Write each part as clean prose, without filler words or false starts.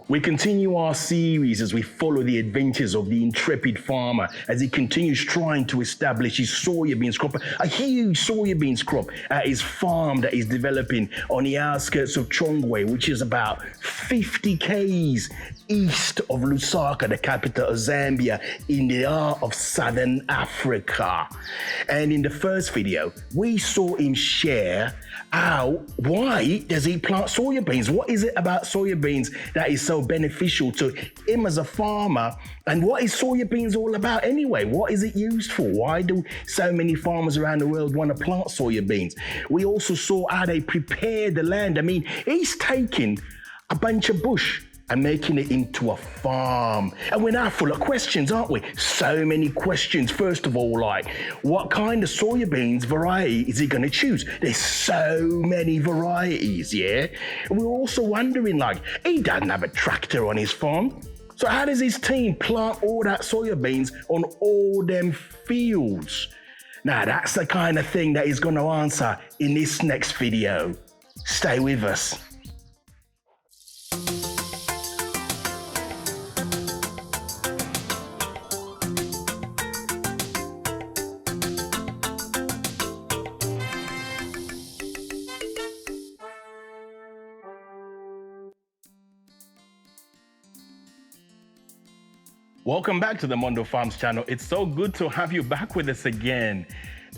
We continue our series as we follow the adventures of the intrepid farmer as he continues trying to establish his soybeans crop, a huge soybeans crop at his farm that he's developing on the outskirts of Chongwe, which is about 50 k's east of Lusaka, the capital of Zambia, in the heart of Southern Africa. And in the first video, we saw him share why does he plant soybeans? What is it about soybeans that is so beneficial to him as a farmer? And what is soybeans all about anyway? What is it used for? Why do so many farmers around the world want to plant soybeans? We also saw how they prepare the land. I mean, he's taking a bunch of bush and making it into a farm. And we're now full of questions, aren't we? So many questions. First of all, like, what kind of soybeans variety is he gonna choose? There's so many varieties, yeah? And we're also wondering, like, he doesn't have a tractor on his farm. So how does his team plant all that soybeans on all them fields? Now, that's the kind of thing that he's gonna answer in this next video. Stay with us. Welcome back to the Mondo Farms channel. It's so good to have you back with us again.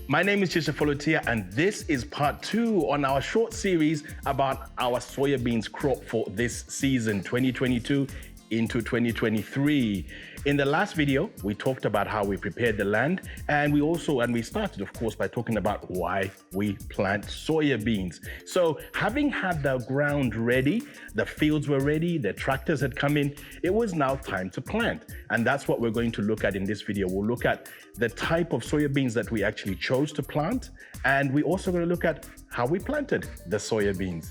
My name is Chisha Folotia, and this is part 2 on our short series about our soybeans crop for this season, 2022 into 2023. In the last video, we talked about how we prepared the land, and we started, of course, by talking about why we plant soybeans. So having had the ground ready, the fields were ready, the tractors had come in, it was now time to plant. And that's what we're going to look at in this video. We'll look at the type of soybeans that we actually chose to plant, and we're also going to look at how we planted the soybeans.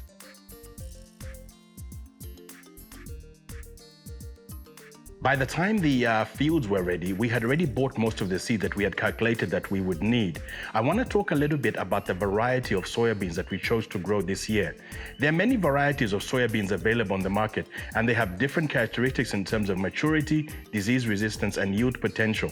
By the time the fields were ready, we had already bought most of the seed that we had calculated that we would need. I want to talk a little bit about the variety of soybeans that we chose to grow this year. There are many varieties of soybeans available on the market, and they have different characteristics in terms of maturity, disease resistance, and yield potential.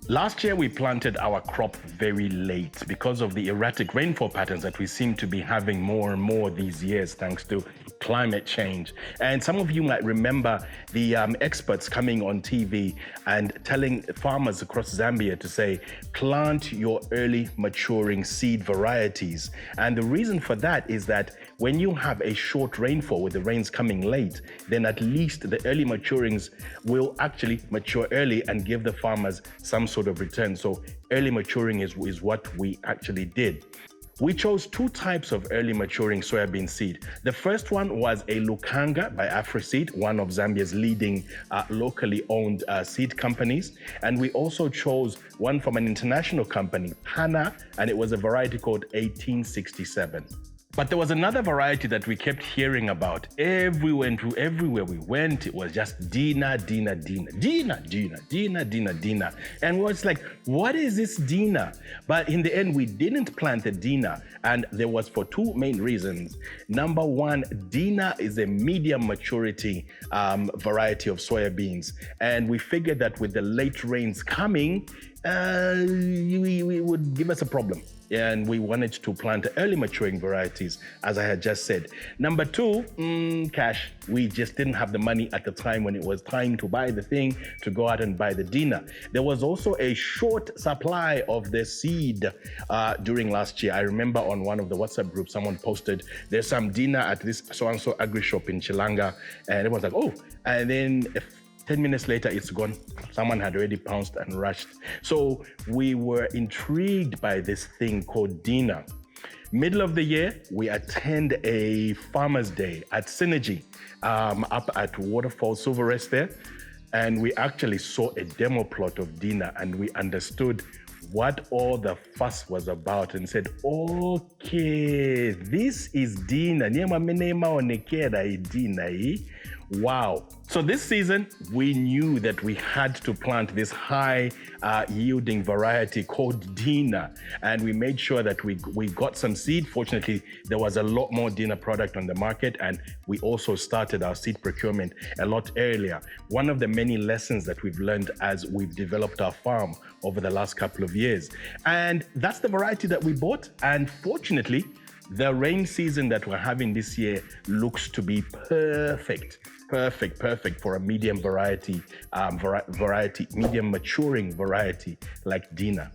Last year, we planted our crop very late because of the erratic rainfall patterns that we seem to be having more and more these years, thanks to climate change. And some of you might remember the experts coming on TV and telling farmers across Zambia to say, plant your early maturing seed varieties. And the reason for that is that when you have a short rainfall with the rains coming late, then at least the early maturings will actually mature early and give the farmers some sort of return. So early maturing is what we actually did. We chose 2 types of early maturing soybean seed. The first one was a Lukanga by Afroseed, one of Zambia's leading locally owned seed companies. And we also chose one from an international company, Hana, and it was a variety called 1867. But there was another variety that we kept hearing about everywhere we went. It was just Dina. And we was like, what is this Dina? But in the end, we didn't plant the Dina. And there was for 2 main reasons. Number 1, Dina is a medium maturity variety of soybeans. And we figured that with the late rains coming, we would give us a problem. And we wanted to plant early maturing varieties, as I had just said. Number 2, cash. We just didn't have the money at the time when it was time to buy the thing, to go out and buy the Dina. There was also a short supply of the seed during last year. I remember on one of the WhatsApp groups, someone posted, there's some Dina at this so-and-so agri shop in Chilanga. And everyone's like, oh, and then 10 minutes later, it's gone. Someone had already pounced and rushed. So we were intrigued by this thing called Dina. Middle of the year, we attend a Farmer's Day at Synergy up at Waterfall Silver Rest there. And we actually saw a demo plot of Dina, and we understood what all the fuss was about and said, okay, this is Dina. Wow. So this season, we knew that we had to plant this high yielding variety called Dina. And we made sure that we got some seed. Fortunately, there was a lot more Dina product on the market. And we also started our seed procurement a lot earlier. One of the many lessons that we've learned as we've developed our farm over the last couple of years. And that's the variety that we bought. And fortunately, the rain season that we're having this year looks to be perfect for a medium variety, medium maturing variety like Dina.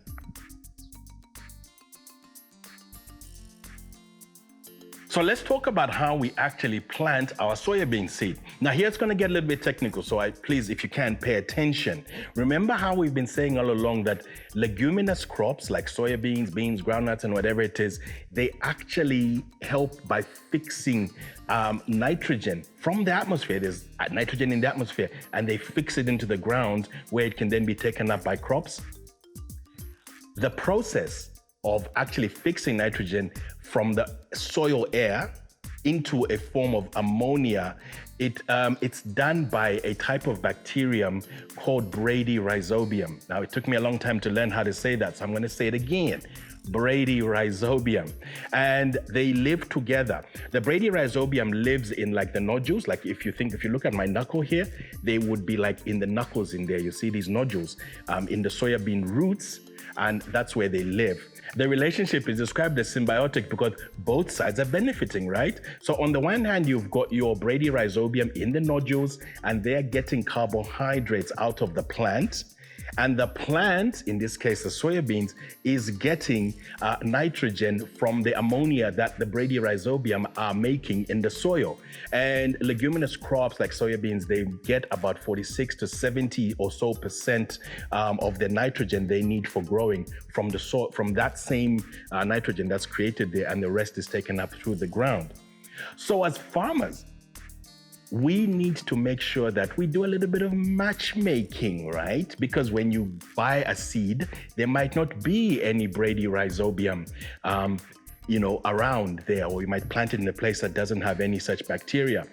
So let's talk about how we actually plant our soybean seed. Now here it's going to get a little bit technical, so please, if you can, pay attention. Remember how we've been saying all along that leguminous crops like soybeans, beans, groundnuts, and whatever it is, they actually help by fixing nitrogen from the atmosphere. There's nitrogen in the atmosphere, and they fix it into the ground where it can then be taken up by crops. The process of actually fixing nitrogen from the soil air into a form of ammonia, it's done by a type of bacterium called bradyryzobium. Now, it took me a long time to learn how to say that, so I'm going to say it again. Bradyryzobium, and they live together. The bradyryzobium lives in like the nodules. Like if you look at my knuckle here, they would be like in the knuckles in there. You see these nodules in the soybean roots, and that's where they live. The relationship is described as symbiotic because both sides are benefiting, right? So on the one hand, you've got your bradyryzobium in the nodules, and they're getting carbohydrates out of the plant. And the plant, in this case, the soybeans, is getting nitrogen from the ammonia that the bradyryzobium are making in the soil. And leguminous crops like soybeans, they get about 46 to 70 or so percent of the nitrogen they need for growing from the soil, from that same nitrogen that's created there, and the rest is taken up through the ground. So as farmers, we need to make sure that we do a little bit of matchmaking, right? Because when you buy a seed, there might not be any bradyryzobium, around there, or you might plant it in a place that doesn't have any such bacteria.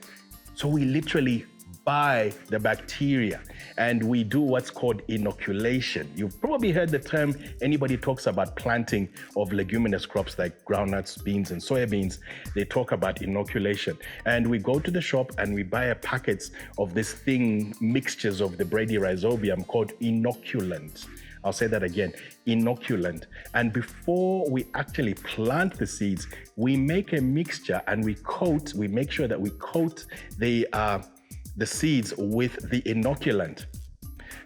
So we literally buy the bacteria, and we do what's called inoculation. You've probably heard the term. Anybody talks about planting of leguminous crops like groundnuts, beans, and soybeans, they talk about inoculation. And we go to the shop and we buy a packets of this thing, mixtures of the bradyryzobium called inoculant. I'll say that again, inoculant. And before we actually plant the seeds, we make a mixture and we make sure that we coat the seeds with the inoculant.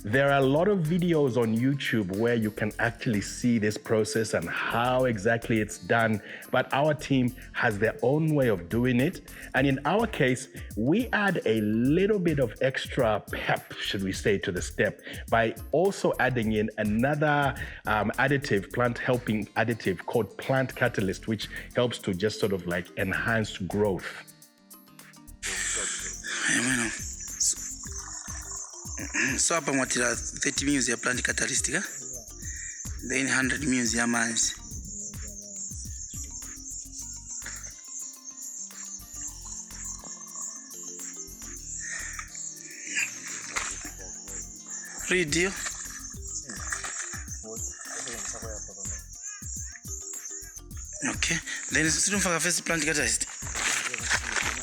There are a lot of videos on YouTube where you can actually see this process and how exactly it's done, but our team has their own way of doing it. And in our case, we add a little bit of extra pep, should we say, to the step by also adding in another plant helping additive called plant catalyst, which helps to just sort of like enhance growth. So hapa mwatira 30 mils ya plant catalyst ka? Then 100 mils ya manzi. Radio. Okay. Then situmfaka first plant catalyst.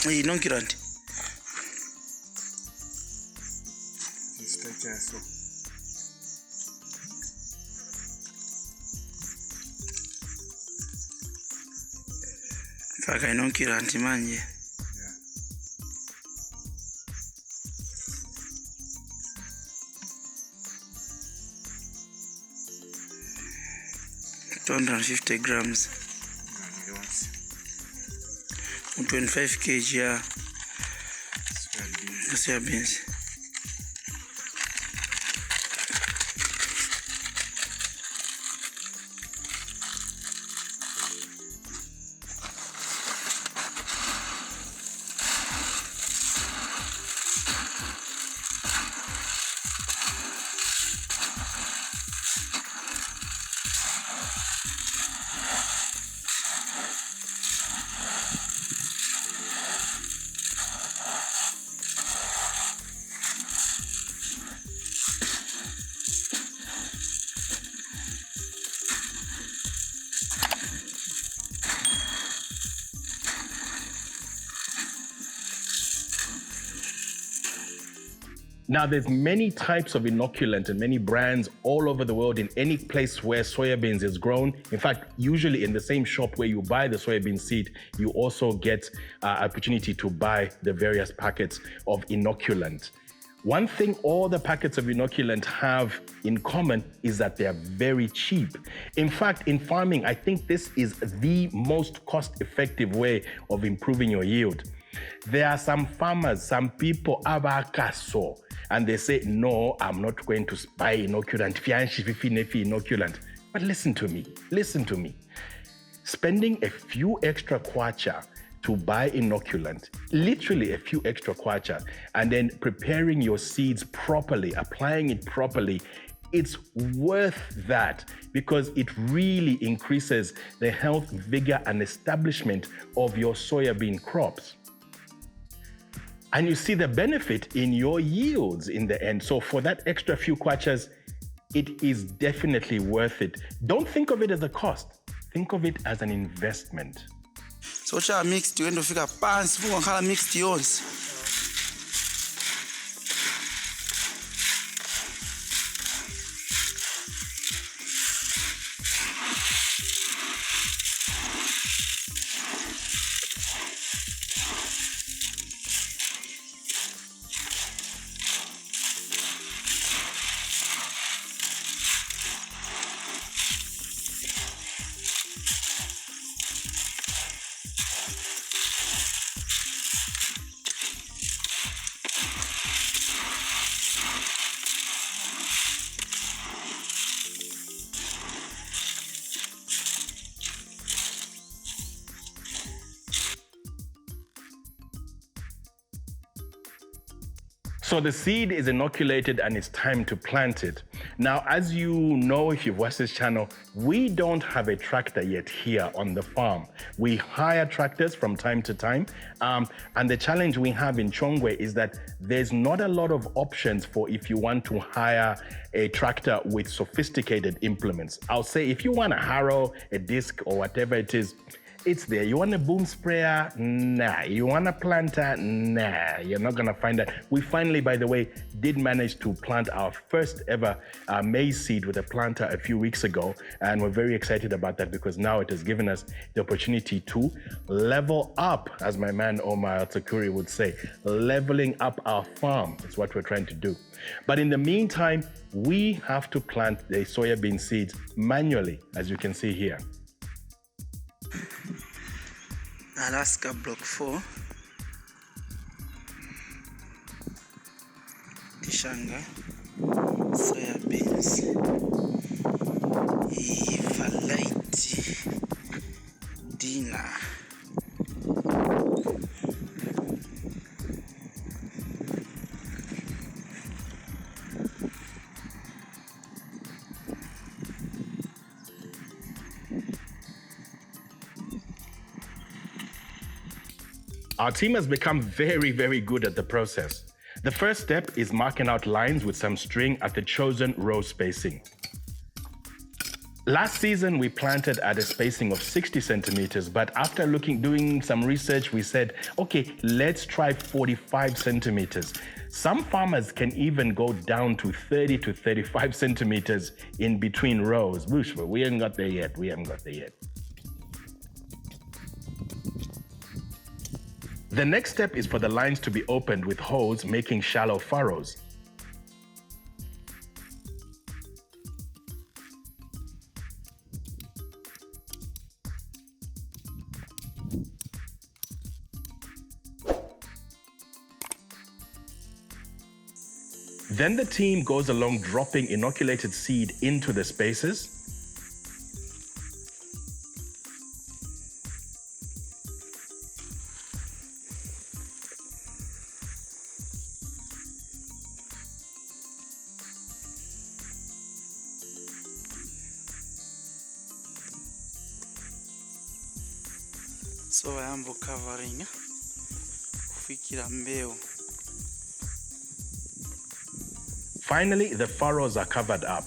Inoculate. Faka inoculate manje. 250 grams. 25 kg ya soybeans. Now, there's many types of inoculant and many brands all over the world in any place where soybeans is grown. In fact, usually in the same shop where you buy the soybean seed, you also get opportunity to buy the various packets of inoculant. One thing all the packets of inoculant have in common is that they are very cheap. In fact, in farming, I think this is the most cost-effective way of improving your yield. There are some farmers, some people, abakaso, and they say, no, I'm not going to buy inoculant, inoculant. But listen to me. Spending a few extra kwacha to buy inoculant, literally a few extra kwacha, and then preparing your seeds properly, applying it properly, it's worth that because it really increases the health, vigor, and establishment of your soybean crops. And you see the benefit in your yields in the end. So for that extra few kwachas, it is definitely worth it. Don't think of it as a cost. Think of it as an investment. So cha mixed you endofika pants fungakhala mixed yonse. So the seed is inoculated and it's time to plant it. Now, as you know, if you've watched this channel, we don't have a tractor yet here on the farm. We hire tractors from time to time. And the challenge we have in Chongwe is that there's not a lot of options for if you want to hire a tractor with sophisticated implements. I'll say if you want a harrow, a disc, or whatever it is, it's there. You want a boom sprayer? Nah. You want a planter? Nah. You're not gonna find that. We finally, by the way, did manage to plant our first ever maize seed with a planter a few weeks ago. And we're very excited about that because now it has given us the opportunity to level up, as my man Omar Takuri would say, leveling up our farm. It's what we're trying to do. But in the meantime, we have to plant the soybean seeds manually, as you can see here. Alaska block 4 Tishanga soybeans variety dinner. Our team has become very, very good at the process. The first step is marking out lines with some string at the chosen row spacing. Last season, we planted at a spacing of 60 centimeters, but after doing some research, we said, okay, let's try 45 centimeters. Some farmers can even go down to 30 to 35 centimeters in between rows. But we haven't got there yet. The next step is for the lines to be opened with holes, making shallow furrows. Then the team goes along dropping inoculated seed into the spaces. So I am covering kufikira mbeo. Finally, the furrows are covered up.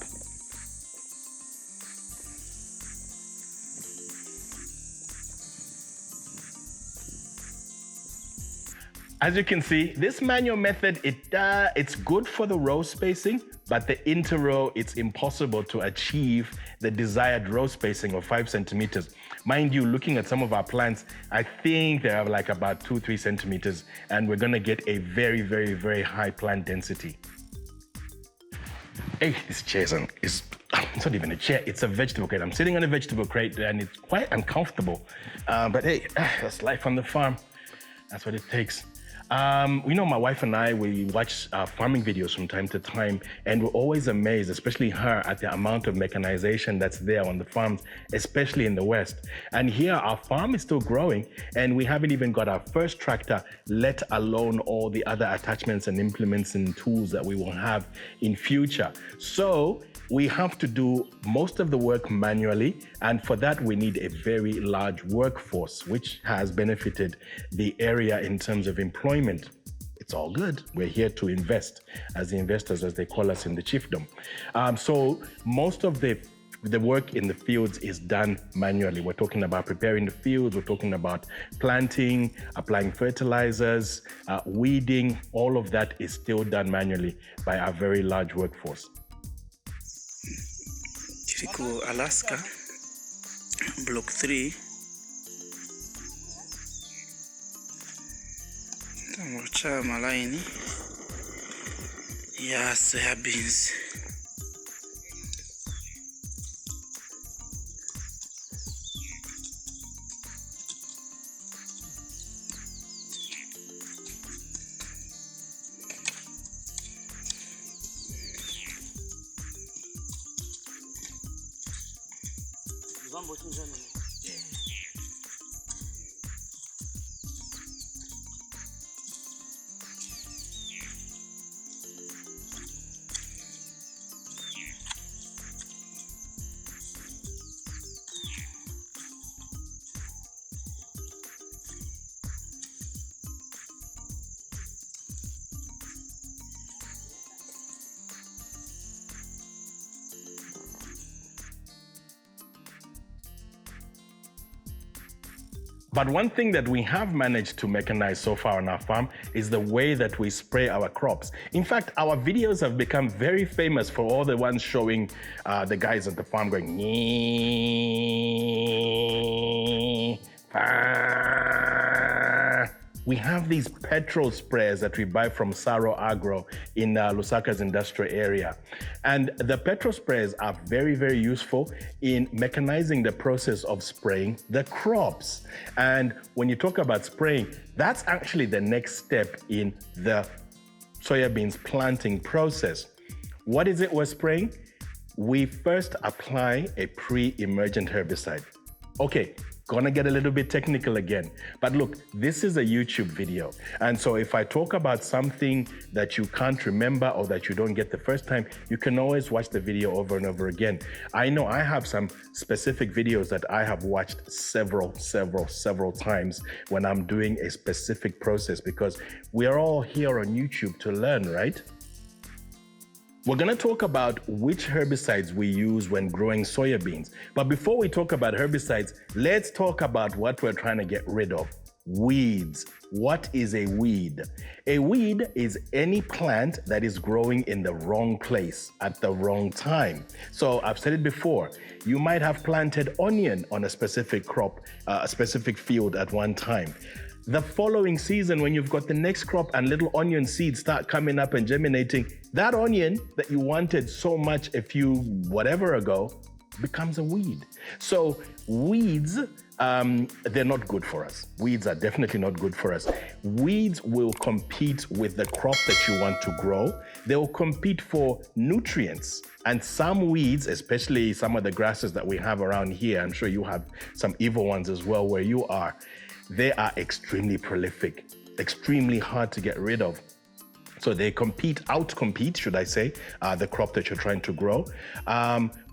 As you can see, this manual method, it's good for the row spacing, but the inter-row, it's impossible to achieve the desired row spacing of 5 centimeters. Mind you, looking at some of our plants, I think they have like about 2-3 centimeters, and we're gonna get a very, very, very high plant density. Hey, this chair is it's not even a chair, it's a vegetable crate. I'm sitting on a vegetable crate and it's quite uncomfortable. But hey, that's life on the farm. That's what it takes. My wife and I, we watch farming videos from time to time, and we're always amazed, especially her, at the amount of mechanization that's there on the farms, especially in the West. And here, our farm is still growing, and we haven't even got our first tractor, let alone all the other attachments and implements and tools that we will have in future. So we have to do most of the work manually, and for that we need a very large workforce, which has benefited the area in terms of employment. It's all good. We're here to invest, as the investors, as they call us in the chiefdom. So most of the work in the fields is done manually. We're talking about preparing the fields, we're talking about planting, applying fertilizers, weeding. All of that is still done manually by our very large workforce. Typical Alaska, block 3. Tamucha malaini ya soybeans. But one thing that we have managed to mechanize so far on our farm is the way that we spray our crops. In fact, our videos have become very famous for all the ones showing the guys at the farm going, we have these petrol sprayers that we buy from Saro Agro in Lusaka's industrial area. And the petrol sprayers are very, very useful in mechanizing the process of spraying the crops. And when you talk about spraying, that's actually the next step in the soybeans planting process. What is it we're spraying? We first apply a pre-emergent herbicide. Okay, gonna get a little bit technical again, but look, this is a YouTube video. And so if I talk about something that you can't remember or that you don't get the first time, you can always watch the video over and over again. I know I have some specific videos that I have watched several times when I'm doing a specific process, because we are all here on YouTube to learn, right? We're going to talk about which herbicides we use when growing soybeans. But before we talk about herbicides, let's talk about what we're trying to get rid of: weeds. What is a weed? A weed is any plant that is growing in the wrong place at the wrong time. So I've said it before, you might have planted onion on a specific crop, a specific field at one time. The following season, when you've got the next crop and little onion seeds start coming up and germinating, that onion that you wanted so much a few whatever ago becomes a weed. So weeds, they're not good for us. Weeds are definitely not good for us. Weeds will compete with the crop that you want to grow. They will compete for nutrients. And some weeds, especially some of the grasses that we have around here, I'm sure you have some evil ones as well where you are, they are extremely prolific, extremely hard to get rid of. So they outcompete, should I say, the crop that you're trying to grow.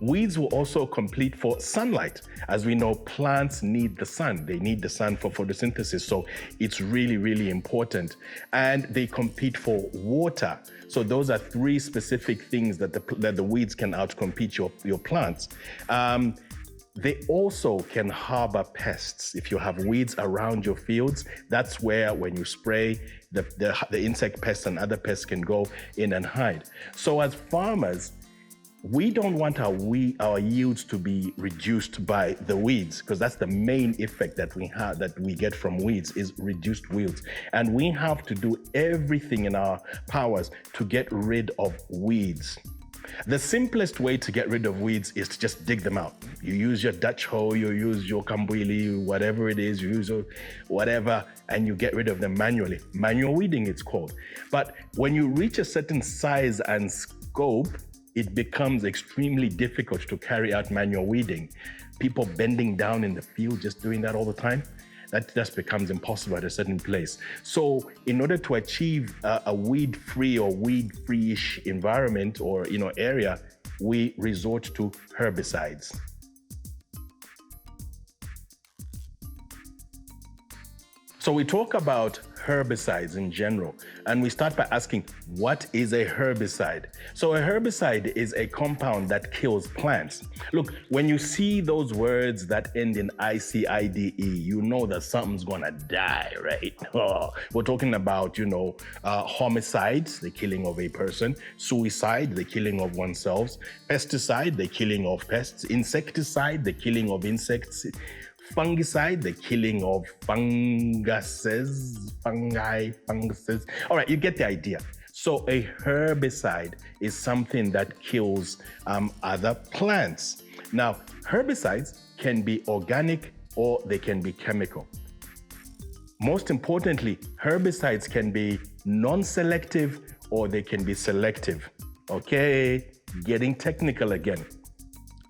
Weeds will also compete for sunlight. As we know, plants need the sun. They need the sun for photosynthesis. So it's really, really important. And they compete for water. So those are three specific things that the weeds can outcompete your plants. They also can harbor pests. If you have weeds around your fields, that's where when you spray, the insect pests and other pests can go in and hide. So as farmers, we don't want our yields to be reduced by the weeds, because that's the main effect that we get from weeds is reduced yields. And we have to do everything in our powers to get rid of weeds. The simplest way to get rid of weeds is to just dig them out. You use your Dutch hoe, you use your kambwili, whatever it is, you use whatever, and you get rid of them manually. Manual weeding, it's called. But when you reach a certain size and scope, it becomes extremely difficult to carry out manual weeding. People bending down in the field, just doing that all the time, that just becomes impossible at a certain place. So in order to achieve a weed-free or weed-free-ish environment or area, we resort to herbicides. So we talk about herbicides in general, and we start by asking, what is a herbicide? So a herbicide is a compound that kills plants. Look, when you see those words that end in ICIDE, you know that something's gonna die, right? Oh, we're talking about, homicides, the killing of a person, suicide, the killing of oneself, pesticide, the killing of pests, insecticide, the killing of insects, fungicide, the killing of funguses. All right, you get the idea. So a herbicide is something that kills other plants. Now, herbicides can be organic or they can be chemical. Most importantly, herbicides can be non-selective or they can be selective. Okay, getting technical again.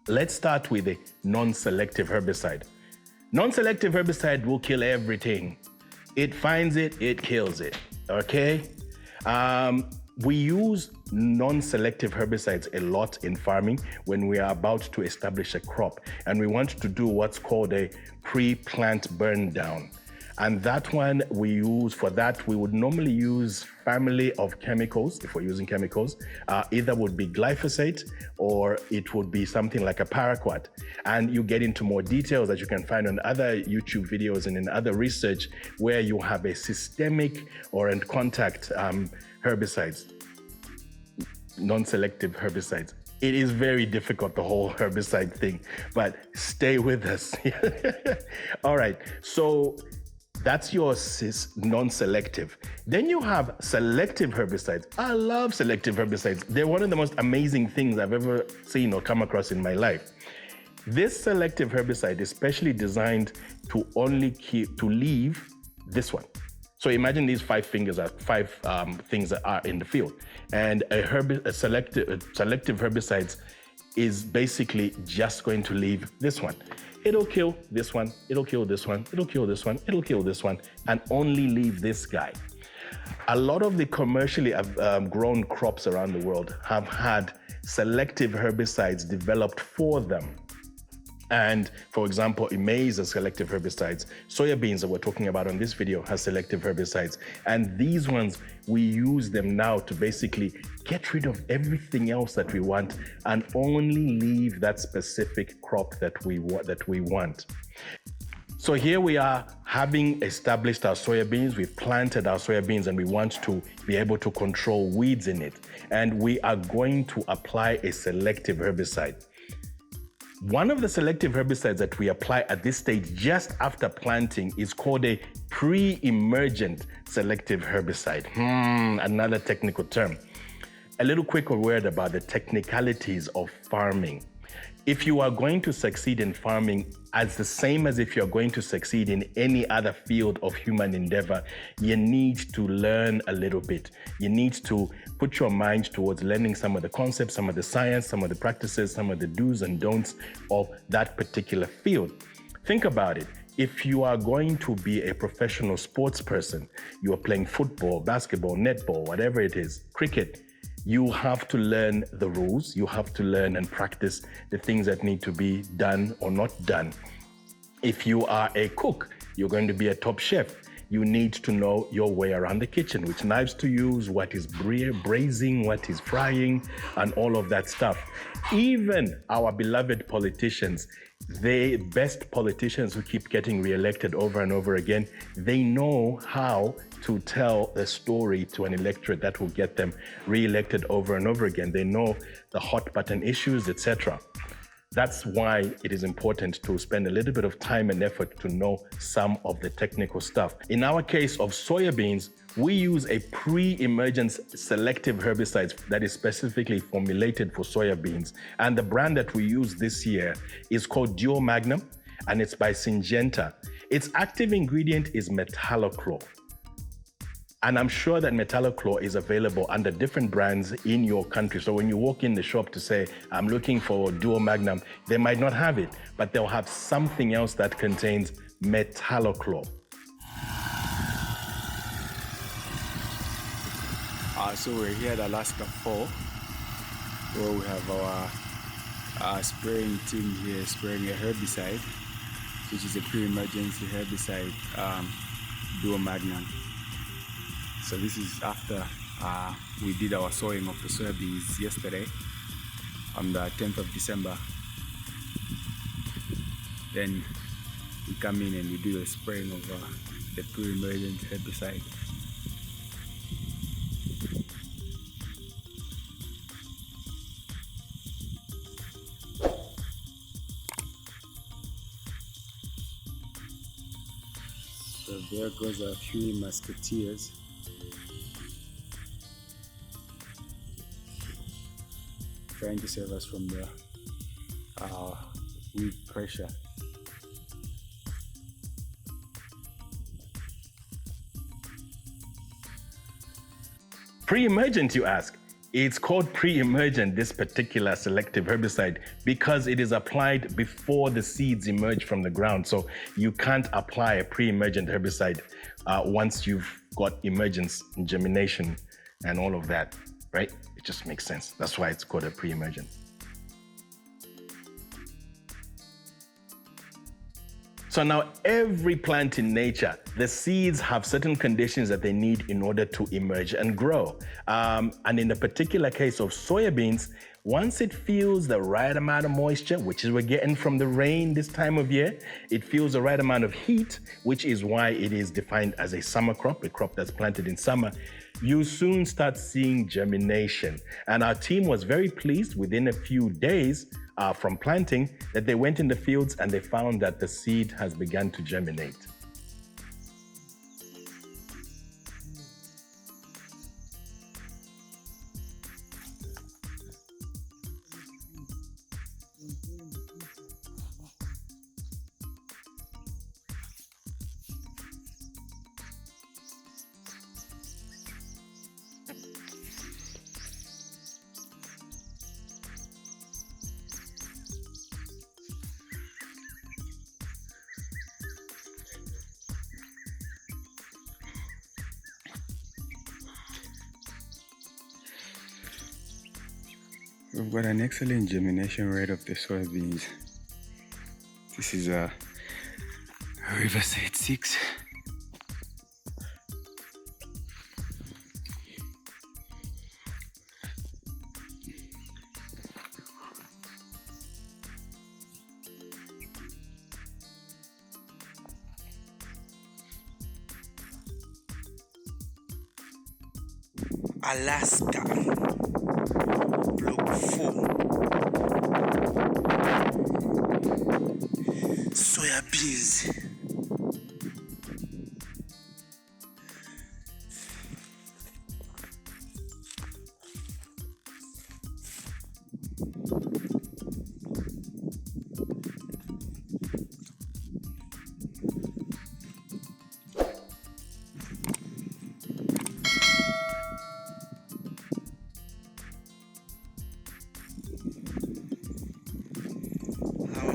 Let's start with a non-selective herbicide. Non-selective herbicide will kill everything. It finds it, it kills it, okay? We use non-selective herbicides a lot in farming when we are about to establish a crop, and we want to do what's called a pre-plant burn down. And that one we use, for that, we would normally use family of chemicals, if we're using chemicals. Either would be glyphosate or it would be something like a paraquat. And you get into more details that you can find on other YouTube videos and in other research where you have a systemic or in contact herbicides, non-selective herbicides. It is very difficult, the whole herbicide thing, but stay with us. All right, so that's your non-selective. Then you have selective herbicides. I love selective herbicides. They're one of the most amazing things I've ever seen or come across in my life. This selective herbicide is specially designed to leave this one. So imagine these 5 fingers are 5 things that are in the field. And a selective herbicides is basically just going to leave this one. It'll kill this one, it'll kill this one, it'll kill this one, it'll kill this one, and only leave this guy. A lot of the commercially grown crops around the world have had selective herbicides developed for them. And for example, maize has selective herbicides. Soybeans that we're talking about on this video has selective herbicides. And these ones, we use them now to basically get rid of everything else that we want and only leave that specific crop that we want. So here we are, having established our soybeans, we've planted our soybeans and we want to be able to control weeds in it. And we are going to apply a selective herbicide. One of the selective herbicides that we apply at this stage just after planting is called a pre-emergent selective herbicide. Another technical term. A little quick word about the technicalities of farming. If you are going to succeed in farming, as the same as if you're going to succeed in any other field of human endeavor, you need to learn a little bit. You need to put your mind towards learning some of the concepts, some of the science, some of the practices, some of the do's and don'ts of that particular field. Think about it. If you are going to be a professional sports person, you are playing football, basketball, netball, whatever it is, cricket, you have to learn the rules. You have to learn and practice the things that need to be done or not done. If you are a cook, you're going to be a top chef. you need to know your way around the kitchen, which knives to use, what is braising, what is frying, and all of that stuff. Even our beloved politicians, the best politicians who keep getting reelected over and over again, they know how to tell a story to an electorate that will get them reelected over and over again. They know the hot button issues, etc. That's why it is important to spend a little bit of time and effort to know some of the technical stuff. In our case of soybeans, we use a pre-emergence selective herbicide that is specifically formulated for soybeans. And the brand that we use this year is called Duo Magnum, and it's by Syngenta. Its active ingredient is metallochlor. And I'm sure that metallochlor is available under different brands in your country. So when you walk in the shop to say, I'm looking for Duo Magnum, they might not have it, but they'll have something else that contains metallochlor. So we're here at Alaska 4, where we have our spraying team here spraying a herbicide, which is a pre-emergency herbicide, Duo Magnum. So this is after we did our sowing of the soybeans yesterday on the 10th of December. Then we come in and we do the spraying of the pre-emergent herbicide. So there goes our 3 musketeers. Trying to save us from the weed pressure. Pre-emergent, you ask? It's called pre-emergent, this particular selective herbicide, because it is applied before the seeds emerge from the ground. So you can't apply a pre-emergent herbicide once you've got emergence and germination and all of that, right? It just makes sense. That's why it's called a pre-emergent. So now every plant in nature, the seeds have certain conditions that they need in order to emerge and grow. And in the particular case of soybeans, once it feels the right amount of moisture, which is we're getting from the rain this time of year, it feels the right amount of heat, which is why it is defined as a summer crop, a crop that's planted in summer, you soon start seeing germination. And our team was very pleased within a few days from planting that they went in the fields and they found that the seed has begun to germinate. We've got an excellent germination rate of the soybeans. This is a Riverside 6. Alaska, block 4, soya beans.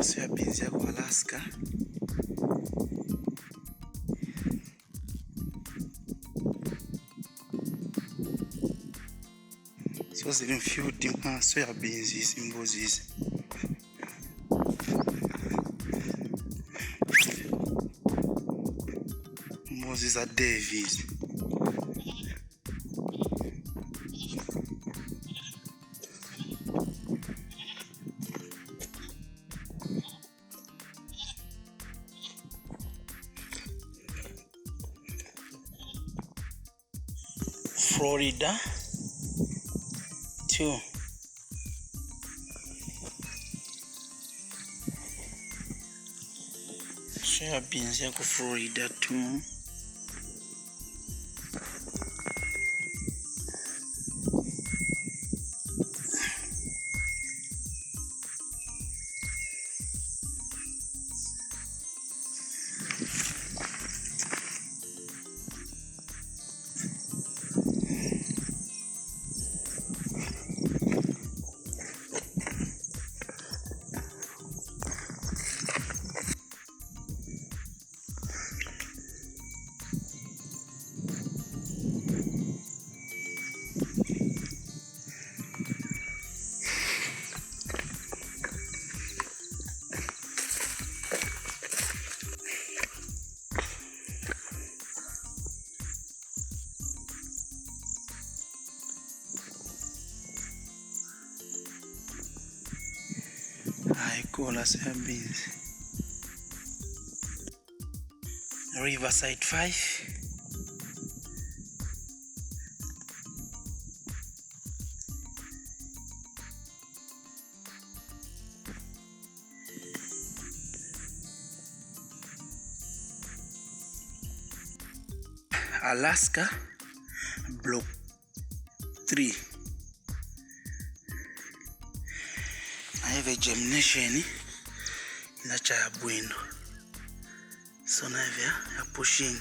Soybeans yako Alaska. So zili mfield ma soybeans isimbozi. Mbozi these are Davies. Florida 2. Soybeans yako Florida 2. I call us Soybeans. Riverside 5. Alaska Block 3. I have a germination in a chaya bueno. So now we are pushing.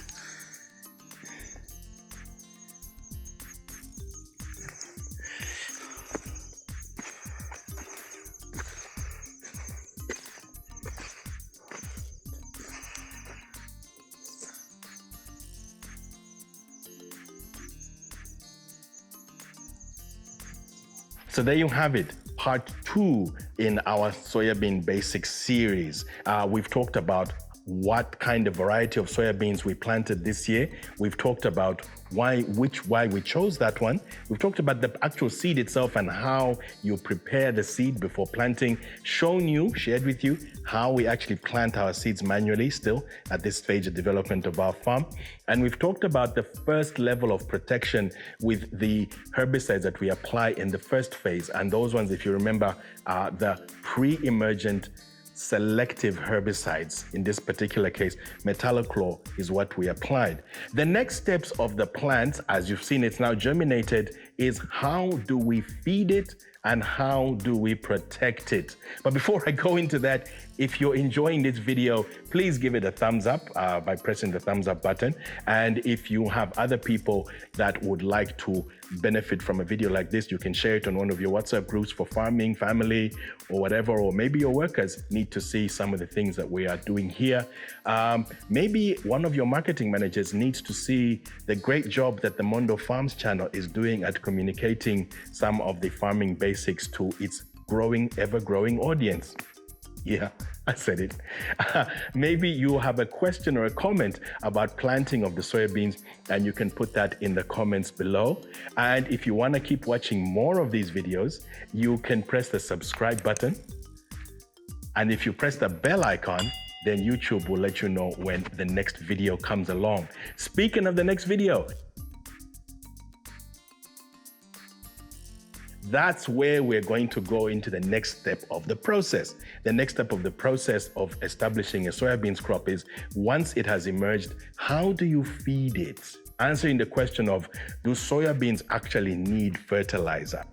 So there you have it, part 2 in our soybean basics series. We've talked about what kind of variety of soybeans we planted this year. We've talked about why we chose that one. We've talked about the actual seed itself and how you prepare the seed before planting, shared with you how we actually plant our seeds manually still at this stage of development of our farm. And we've talked about the first level of protection with the herbicides that we apply in the first phase. And those ones, if you remember, are the pre-emergent selective herbicides. In this particular case, metallochlor is what we applied. The next steps of the plant, as you've seen it's now germinated, is how do we feed it and how do we protect it? But before I go into that, if you're enjoying this video, please give it a thumbs up by pressing the thumbs up button. And if you have other people that would like to benefit from a video like this, you can share it on one of your WhatsApp groups for farming, family, or whatever, or maybe your workers need to see some of the things that we are doing here. Maybe one of your marketing managers needs to see the great job that the Mondo Farms channel is doing at communicating some of the farming basics to its growing, ever-growing audience. Yeah, I said it. Maybe you have a question or a comment about planting of the soybeans, and you can put that in the comments below. And if you want to keep watching more of these videos, you can press the subscribe button. And if you press the bell icon, then YouTube will let you know when the next video comes along. Speaking of the next video, that's where we're going to go into the next step of the process. The next step of the process of establishing a soybeans crop is, once it has emerged, how do you feed it? Answering the question of, do soybeans actually need fertilizer?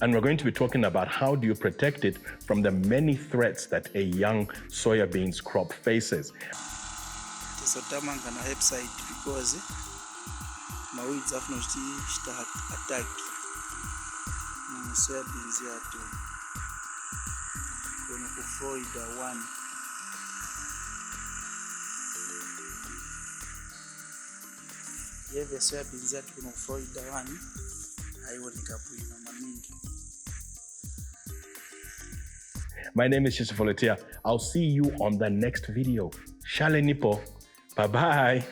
And we're going to be talking about how do you protect it from the many threats that a young soybeans crop faces. Sotamanga na herbicide because weeds have not attack soybeans yato kwenye Florida 1. Yeve soybeans yato kwenye Florida 1 haioneka bwino mamingi. My name is Yusuf Oletia. I'll see you on the next video. Shale nipo. Bye-bye.